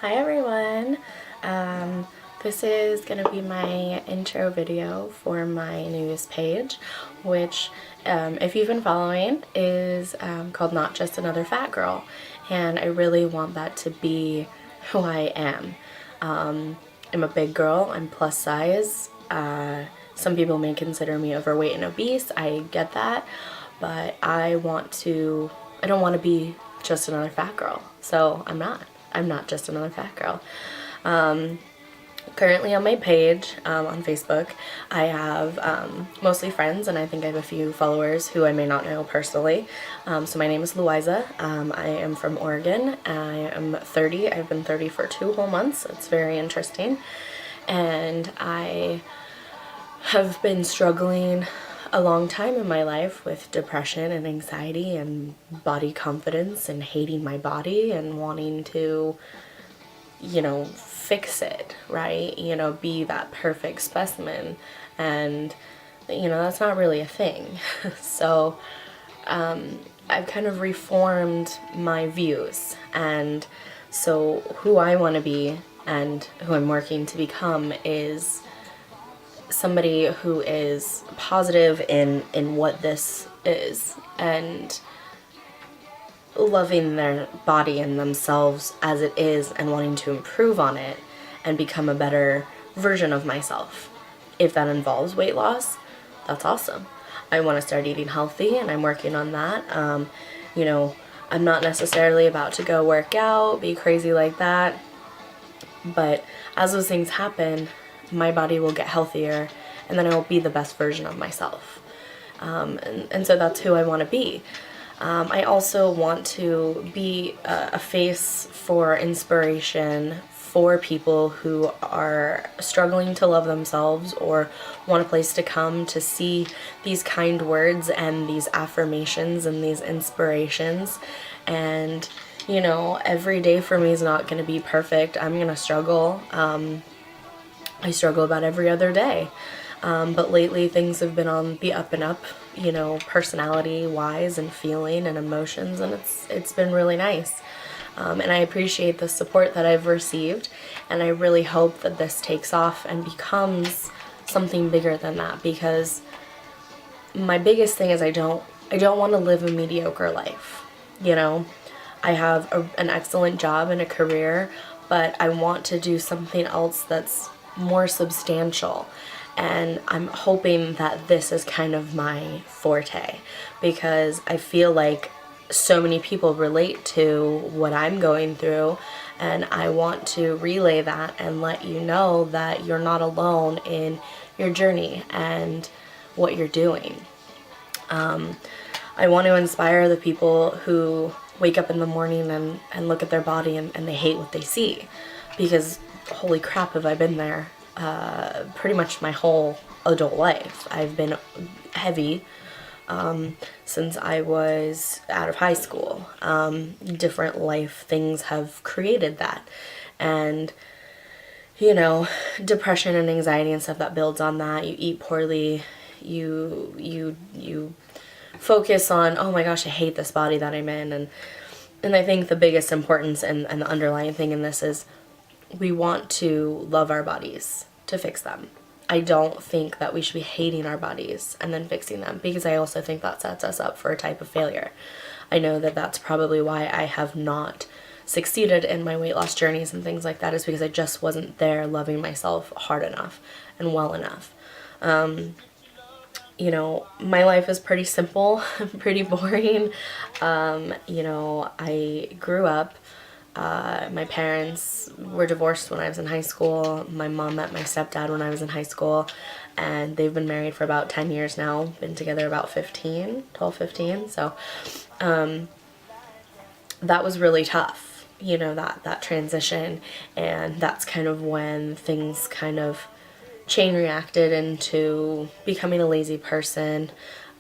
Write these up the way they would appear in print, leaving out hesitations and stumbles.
Hi everyone. This is going to be my intro video for my news page, which, if you've been following, is called Not Just Another Fat Girl. And I really want that to be who I am. I'm a big girl. I'm plus size. Some people may consider me overweight and obese. I get that. But I don't want to be just another fat girl. So I'm not. I'm not just another fat girl. Currently on my page on Facebook, I have mostly friends, and I think I have a few followers who I may not know personally. So my name is Louisa. I am from Oregon. I am 30. I've been 30 for 2 whole months. It's very interesting. And I have been struggling a long time in my life with depression and anxiety and body confidence and hating my body and wanting to, fix it, right? Be that perfect specimen. And, that's not really a thing. So, I've kind of reformed my views. And so who I want to be and who I'm working to become is somebody who is positive in what this is and loving their body and themselves as it is and wanting to improve on it and become a better version of myself. If that involves weight loss, that's awesome. I want to start eating healthy, and I'm working on that. I'm not necessarily about to go work out, be crazy like that, but as those things happen, my body will get healthier, and then I will be the best version of myself. And so that's who I want to be. I also want to be a face for inspiration for people who are struggling to love themselves or want a place to come to see these kind words and these affirmations and these inspirations. And, every day for me is not going to be perfect. I'm going to struggle. I struggle about every other day. But lately things have been on the up and up, personality wise and feeling and emotions, and it's been really nice. And I appreciate the support that I've received, and I really hope that this takes off and becomes something bigger than that, because my biggest thing is I don't want to live a mediocre life. I have an excellent job and a career, but I want to do something else that's more substantial. And I'm hoping that this is kind of my forte, because I feel like so many people relate to what I'm going through, and I want to relay that and let you know that you're not alone in your journey and what you're doing. I want to inspire the people who wake up in the morning and look at their body and they hate what they see, because holy crap, have I been there pretty much my whole adult life. I've been heavy since I was out of high school. Different life things have created that. And, depression and anxiety and stuff that builds on that. You eat poorly. You focus on, oh my gosh, I hate this body that I'm in. And I think the biggest importance and the underlying thing in this is we want to love our bodies to fix them. I don't think that we should be hating our bodies and then fixing them, because I also think that sets us up for a type of failure. I know that that's probably why I have not succeeded in my weight loss journeys and things like that, is because I just wasn't there loving myself hard enough and well enough. My life is pretty simple, pretty boring. I grew up, my parents were divorced when I was in high school. My mom met my stepdad when I was in high school, and they've been married for about 10 years now, been together about 12, 15. So, that was really tough, that transition. And that's kind of when things kind of chain reacted into becoming a lazy person.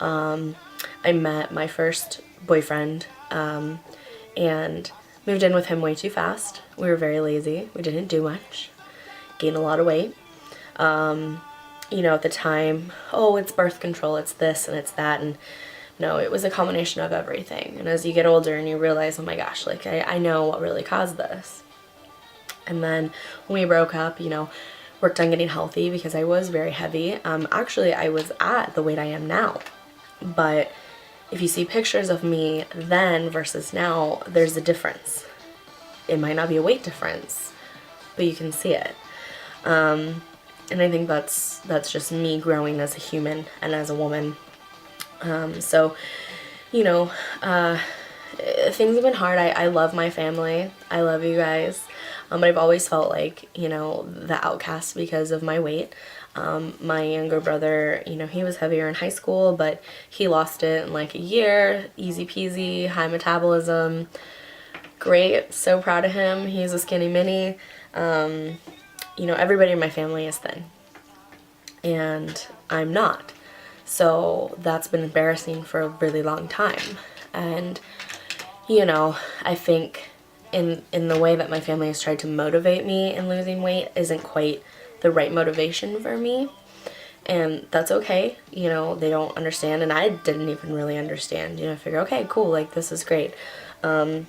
I met my first boyfriend, and moved in with him way too fast. We were very lazy. We didn't do much. Gained a lot of weight. At the time, oh, it's birth control, it's this and it's that. And no, it was a combination of everything. And as you get older and you realize, oh my gosh, like I know what really caused this. And then when we broke up, worked on getting healthy because I was very heavy. Actually, I was at the weight I am now. But if you see pictures of me then versus now, there's a difference. It might not be a weight difference, but you can see it. And I think that's just me growing as a human and as a woman. So, things have been hard. I love my family. I love you guys. But I've always felt like, the outcast because of my weight. My younger brother, he was heavier in high school, but he lost it in like a year. Easy peasy, high metabolism. Great. So proud of him. He's a skinny mini. Everybody in my family is thin. And I'm not. So that's been embarrassing for a really long time. And, I think in the way that my family has tried to motivate me in losing weight isn't quite the right motivation for me. And that's okay. They don't understand. And I didn't even really understand. I figure, okay, cool. Like, this is great. When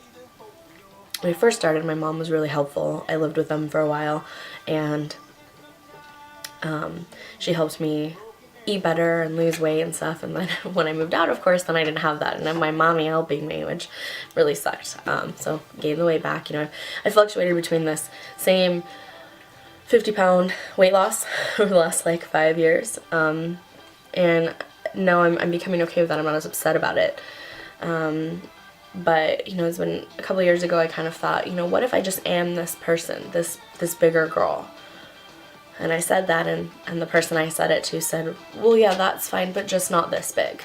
I first started, my mom was really helpful. I lived with them for a while. And she helped me eat better and lose weight and stuff. And then when I moved out, of course, then I didn't have that. And then my mommy helping me, which really sucked. So gained the weight back. I fluctuated between this same 50-pound weight loss over the last like 5 years. And now I'm becoming okay with that. I'm not as upset about it. But, it's been a couple of years ago, I kind of thought, what if I just am this person, this bigger girl? And I said that, and the person I said it to said, well, yeah, that's fine, but just not this big.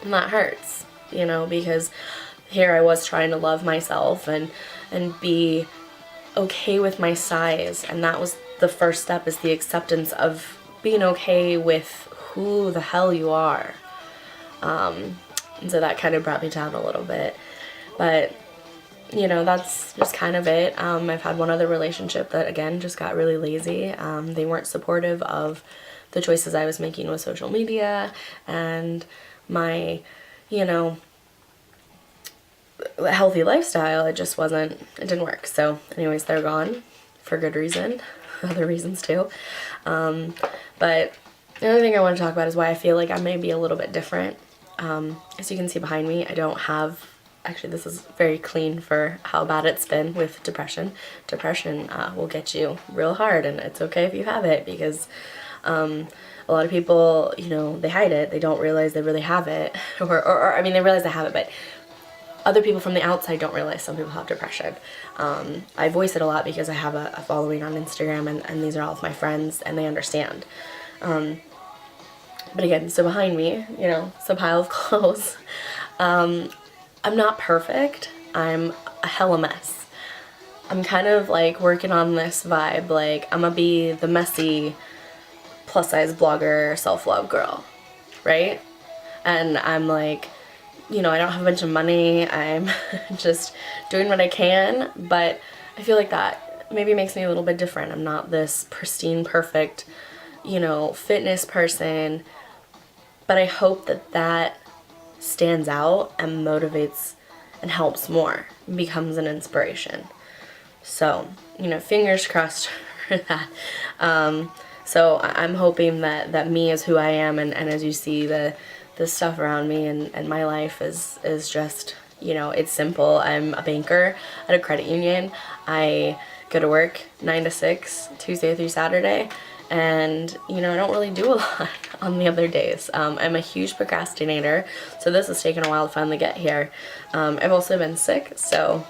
And that hurts, because here I was trying to love myself and be okay with my size. And that was the first step, is the acceptance of being okay with who the hell you are. And so that kind of brought me down a little bit. But that's just kind of it. I've had one other relationship that, again, just got really lazy. They weren't supportive of the choices I was making with social media and my, healthy lifestyle. It just it didn't work. So anyways, they're gone for good reason. Other reasons too. But the other thing I want to talk about is why I feel like I may be a little bit different. As you can see behind me, I don't have... Actually, this is very clean for how bad it's been with depression. Depression will get you real hard, and it's okay if you have it, because a lot of people, they hide it. They don't realize they really have it. Or they realize they have it, but other people from the outside don't realize some people have depression. I voice it a lot because I have a following on Instagram, and these are all of my friends, and they understand. But again, so behind me, it's a pile of clothes. I'm not perfect. I'm a hella mess. I'm kind of like working on this vibe, like I'm gonna be the messy plus size blogger self-love girl, right? And I'm like, I don't have a bunch of money. I'm just doing what I can, but I feel like that maybe makes me a little bit different. I'm not this pristine, perfect, fitness person, but I hope that stands out and motivates and helps more, becomes an inspiration. So, fingers crossed for that. So I'm hoping that me is who I am, and as you see, the stuff around me and my life is just, it's simple. I'm a banker at a credit union. I go to work 9 to 6, Tuesday through Saturday. And, I don't really do a lot on the other days. I'm a huge procrastinator, so this has taken a while to finally get here. I've also been sick, so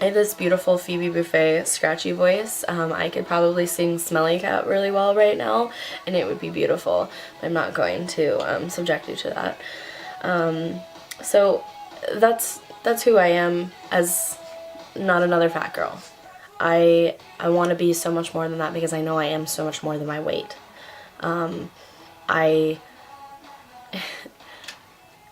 I have this beautiful Phoebe Buffay scratchy voice. I could probably sing Smelly Cat really well right now, and it would be beautiful. I'm not going to subject you to that. So that's who I am as not another fat girl. I want to be so much more than that, because I know I am so much more than my weight.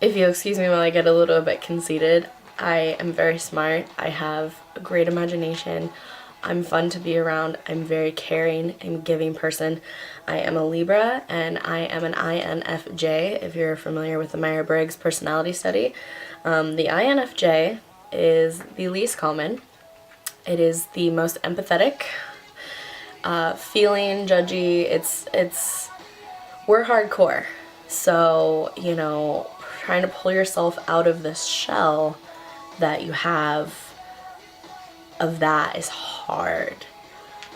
If you excuse me while I get a little bit conceited, I am very smart. I have a great imagination. I'm fun to be around. I'm very caring and giving person. I am a Libra, and I am an INFJ, if you're familiar with the Myers-Briggs personality study. The INFJ is the least common. It is the most empathetic feeling, judgy. We're hardcore. So, you know, trying to pull yourself out of this shell that you have of that is hard.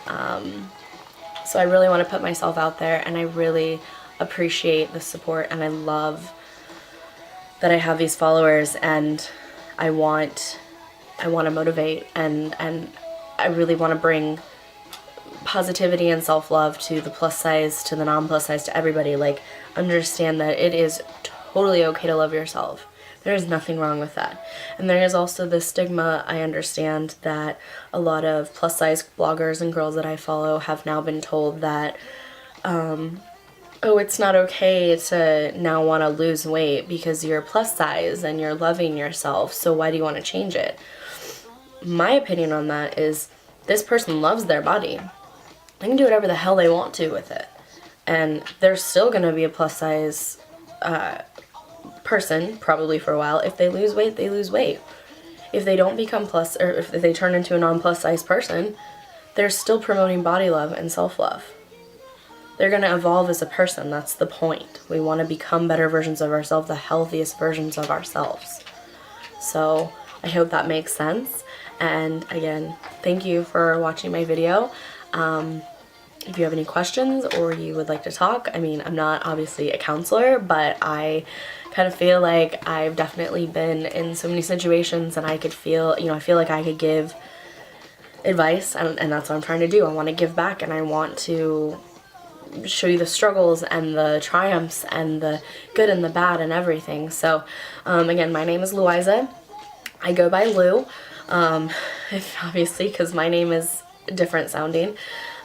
So I really want to put myself out there, and I really appreciate the support, and I love that I have these followers, and I want to motivate, and I really want to bring positivity and self-love to the plus size, to the non-plus size, to everybody. Like, understand that it is totally okay to love yourself. There is nothing wrong with that. And there is also this stigma, I understand, that a lot of plus size bloggers and girls that I follow have now been told that, oh, it's not okay to now want to lose weight because you're plus size and you're loving yourself, so why do you want to change it? My opinion on that is, this person loves their body. They can do whatever the hell they want to with it. And they're still going to be a plus size person, probably for a while. If they lose weight, they lose weight. If they don't become plus, or if they turn into a non-plus size person, they're still promoting body love and self-love. They're going to evolve as a person. That's the point. We want to become better versions of ourselves, the healthiest versions of ourselves. So I hope that makes sense. And again, thank you for watching my video. If you have any questions or you would like to talk, I mean, I'm not obviously a counselor, but I kind of feel like I've definitely been in so many situations, and I could feel, you know, I feel like I could give advice, and that's what I'm trying to do. I want to give back, and I want to show you the struggles and the triumphs and the good and the bad and everything. So again, my name is Louisa. I go by Lou, obviously, because my name is different sounding.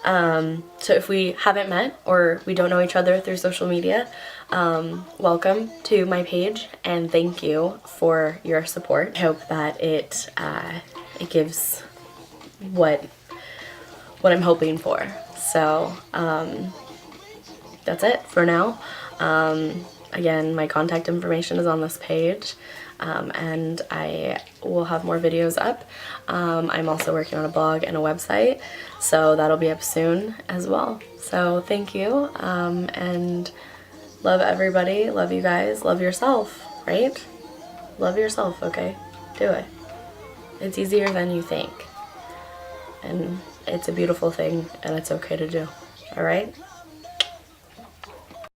So if we haven't met or we don't know each other through social media, welcome to my page, and thank you for your support. I hope that it gives what I'm hoping for. So that's it for now. Again, my contact information is on this page. And I will have more videos up. I'm also working on a blog and a website, so that'll be up soon as well. So thank you, and love everybody, love you guys, love yourself, right? Love yourself, okay? Do it. It's easier than you think, and it's a beautiful thing, and it's okay to do, all right?